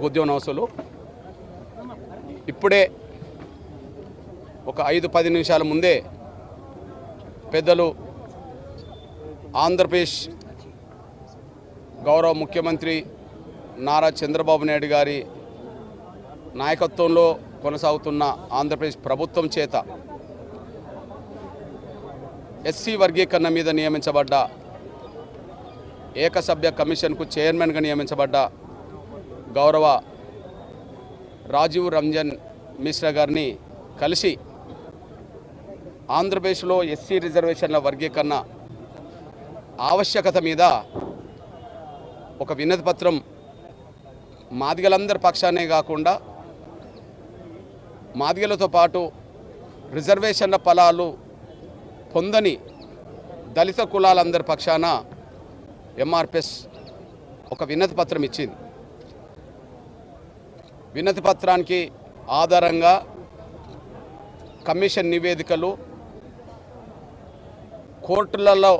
ఉద్యమనవసులు ఇప్పుడే ఒక 5-10 నిమిషాల ముందే పెద్దలు ఆంధ్రప్రదేశ్ గౌరవ ముఖ్యమంత్రి నారా చంద్రబాబు నాయుడు గారి నాయకత్వంలో కొనసాగుతున్న ఆంధ్రప్రదేశ్ ప్రభుత్వం చేత ఎస్సీ వర్గీకరణ మీద నియమించబడ్డ ఏకసభ్య కమిషన్కు చైర్మన్గా నియమించబడ్డ గౌరవ రాజీవ్ రంజన్ మిశ్రా గారిని కలిసి ఆంధ్రప్రదేశ్లో ఎస్సీ రిజర్వేషన్ల వర్గీకరణ ఆవశ్యకత మీద ఒక వినతి పత్రం మాదిగలందరి పక్షానే కాకుండా మాదిగలతో పాటు రిజర్వేషన్ల ఫలాలు పొందని దళిత కులాలందరి పక్షాన ఎంఆర్పిఎస్ ఒక వినతి పత్రం ఇచ్చింది. వినతి పత్రానికి ఆధారంగా కమిషన్ నివేదికలు, కోర్టులలో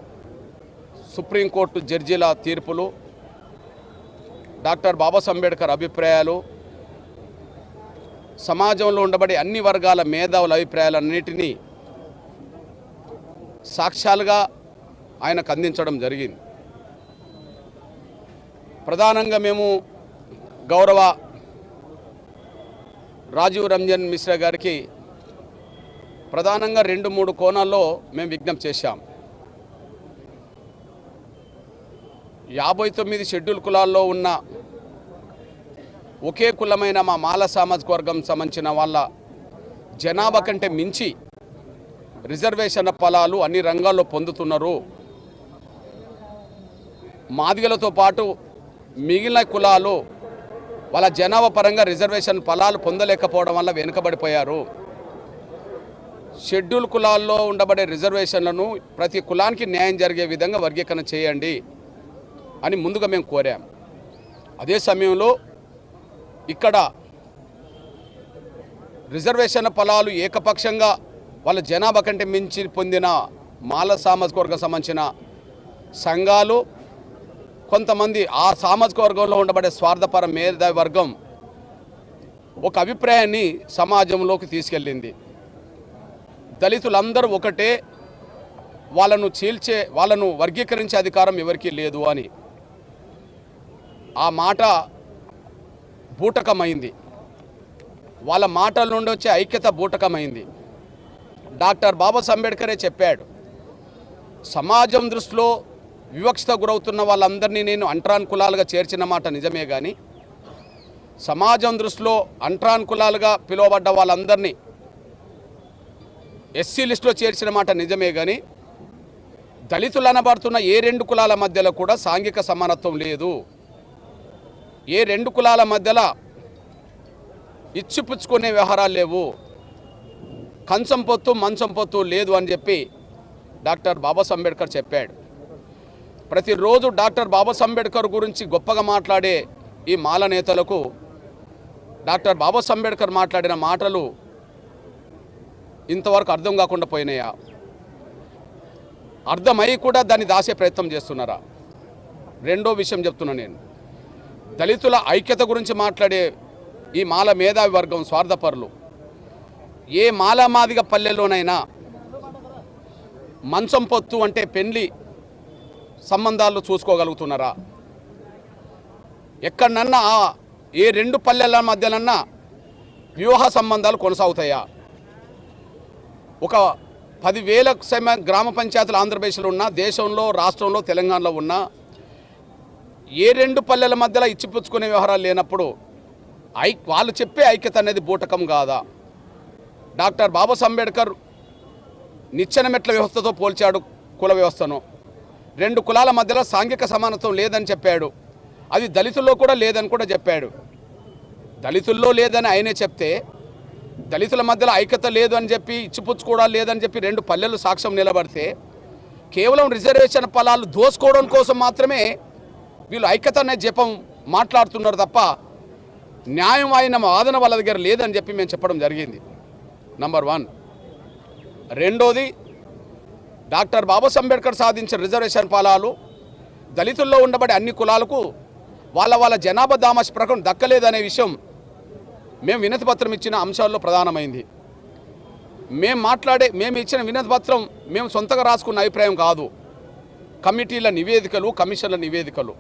సుప్రీంకోర్టు జడ్జీల తీర్పులు, డాక్టర్ బాబాసాహెబ్ అంబేద్కర్ అభిప్రాయాలు, సమాజంలో ఉండబడే అన్ని వర్గాల మేధావుల అభిప్రాయాలన్నిటినీ సాక్ష్యాలుగా ఆయనకు అందించడం జరిగింది. ప్రధానంగా మేము గౌరవ రాజీవ్ రంజన్ మిశ్రా గారికి ప్రధానంగా 2-3 కోణాల్లో మేము విజ్ఞప్తి చేశాం. 59 షెడ్యూల్ కులాల్లో ఉన్న ఒకే కులమైన మా మాల సామాజిక వర్గం సంబంధించిన వాళ్ళ జనాభా కంటే మించి రిజర్వేషన్ ఫలాలు అన్ని రంగాల్లో పొందుతున్నారు. మాదిగలతో పాటు మిగిలిన కులాలు వాళ్ళ జనాభా పరంగా రిజర్వేషన్ ఫలాలు పొందలేకపోవడం వల్ల వెనుకబడిపోయారు. షెడ్యూల్ కులాల్లో ఉండబడే రిజర్వేషన్లను ప్రతి కులానికి న్యాయం జరిగే విధంగా వర్గీకరణ చేయండి అని ముందుగా మేము కోరాం. అదే సమయంలో ఇక్కడ రిజర్వేషన్ ఫలాలు ఏకపక్షంగా వాళ్ళ జనాభా కంటే మించి పొందిన మాల సామాజిక వర్గం సంబంధించిన సంఘాలు, కొంతమంది ఆ సామాజిక వర్గంలో ఉండబడే స్వార్థపర మేధావి వర్గం ఒక అభిప్రాయాన్ని సమాజంలోకి తీసుకెళ్ళింది. దళితులందరూ ఒకటే, వాళ్ళను వర్గీకరించే అధికారం ఎవరికీ లేదు అని. ఆ మాట బూటకమైంది. వాళ్ళ మాటల నుండి వచ్చే ఐక్యత బూటకమైంది. డాక్టర్ బాబాసాహెబ్ అంబేద్కరే చెప్పాడు, సమాజం దృష్టిలో వివక్షత గురవుతున్న వాళ్ళందరినీ నేను అంటరాని కులాలుగా చేర్చిన మాట నిజమే, కానీ సమాజం దృష్టిలో అంటరాని కులాలుగా పిలువబడ్డ వాళ్ళందరినీ ఎస్సీ లిస్టులో చేర్చిన మాట నిజమే, కానీ దళితులు అనబడుతున్న ఏ 2 కులాల మధ్యలో కూడా సాంఘిక సమానత్వం లేదు. ఏ 2 కులాల మధ్యలో ఇచ్చిపుచ్చుకునే వ్యవహారాలు లేవు. కంచం పొత్తు మంచం పొత్తు లేదు అని చెప్పి డాక్టర్ బాబాసాహెబ్ అంబేద్కర్ చెప్పాడు. ప్రతిరోజు డాక్టర్ బాబాసాహెబ్ అంబేద్కర్ గురించి గొప్పగా మాట్లాడే ఈ మాల నేతలకు డాక్టర్ బాబాసాహెబ్ అంబేద్కర్ మాట్లాడిన మాటలు ఇంతవరకు అర్థం కాకుండా పోయినాయా? అర్థమై కూడా దాన్ని దాసే ప్రయత్నం చేస్తున్నారా? రెండో విషయం చెప్తున్నా నేను. దళితుల ఐక్యత గురించి మాట్లాడే ఈ మాల మేధావి వర్గం స్వార్థపరులు ఏ మాలమాదిగ పల్లెల్లోనైనా మంచం పొత్తు అంటే పెళ్లి సంబంధాలు చూసుకోగలుగుతున్నారా? ఎక్కడనన్నా ఏ 2 పల్లెల మధ్యనన్నా వివాహ సంబంధాలు కొనసాగుతాయా? ఒక 10,000 గ్రామ పంచాయతీలు ఆంధ్రప్రదేశ్లో ఉన్న, దేశంలో, రాష్ట్రంలో, తెలంగాణలో ఉన్న ఏ 2 పల్లెల మధ్యలో ఇచ్చిపుచ్చుకునే వ్యవహారాలు లేనప్పుడు వాళ్ళు చెప్పే ఐక్యత అనేది బూటకం కాదా? డాక్టర్ బాబాసాహెబ్ అంబేద్కర్ నిచ్చెన మెట్ల వ్యవస్థతో పోల్చాడు కుల వ్యవస్థను. 2 కులాల మధ్యలో సాంఘిక సమానత్వం లేదని చెప్పాడు. అది దళితుల్లో కూడా లేదని కూడా చెప్పాడు. దళితుల్లో లేదని ఆయనే చెప్తే, దళితుల మధ్యలో ఐక్యత లేదు అని చెప్పి, ఇచ్చిపుచ్చుకోవడం లేదని చెప్పి 2 పల్లెలు సాక్ష్యం నిలబడితే, కేవలం రిజర్వేషన్ ఫలాలు దోసుకోవడం కోసం మాత్రమే వీళ్ళు ఐక్యత అనే జపం మాట్లాడుతున్నారు తప్ప న్యాయం అయిన వాదన వాళ్ళ దగ్గర లేదని చెప్పి మేము చెప్పడం జరిగింది. నంబర్ 1. రెండోది, డాక్టర్ బాబాసాహెబ్ అంబేద్కర్ సాధించిన రిజర్వేషన్ ఫలాలు దళితుల్లో ఉండబడే అన్ని కులాలకు వాళ్ళ జనాభా దామాష ప్రకారం దక్కలేదనే విషయం మేము వినతి పత్రం ఇచ్చిన అంశాల్లో ప్రధానమైంది. మేము ఇచ్చిన వినతి పత్రం మేము సొంతంగా రాసుకున్న అభిప్రాయం కాదు. కమిటీల నివేదికలు, కమిషన్ల నివేదికలు.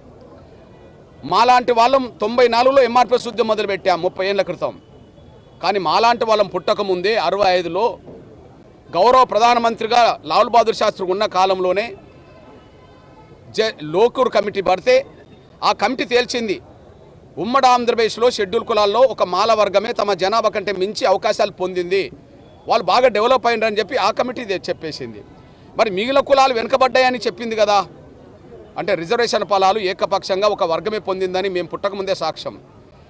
మాలాంటి వాళ్ళం 94లో ఎంఆర్పిఎస్ ఉద్యమం మొదలుపెట్టాం 30 ఏళ్ల క్రితం. కానీ మాలాంటి వాళ్ళం పుట్టకముందే 65లో గౌరవ ప్రధానమంత్రిగా లాల్ బహదూర్ శాస్త్రి ఉన్న కాలంలోనే లోకూర్ కమిటీ పడితే ఆ కమిటీ తేల్చింది ఉమ్మడి ఆంధ్రప్రదేశ్లో షెడ్యూల్ కులాల్లో ఒక మాల వర్గమే తమ జనాభా కంటే మించి అవకాశాలు పొందింది, వాళ్ళు బాగా డెవలప్ అయ్యారని చెప్పి ఆ కమిటీ చెప్పేసింది. మరి మిగిలిన కులాలు వెనుకబడ్డాయని చెప్పింది కదా. అంటే రిజర్వేషన్ ఫలాలు ఏకపక్షంగా ఒక వర్గమే పొందిందని మేము పుట్టకముందే సాక్ష్యం.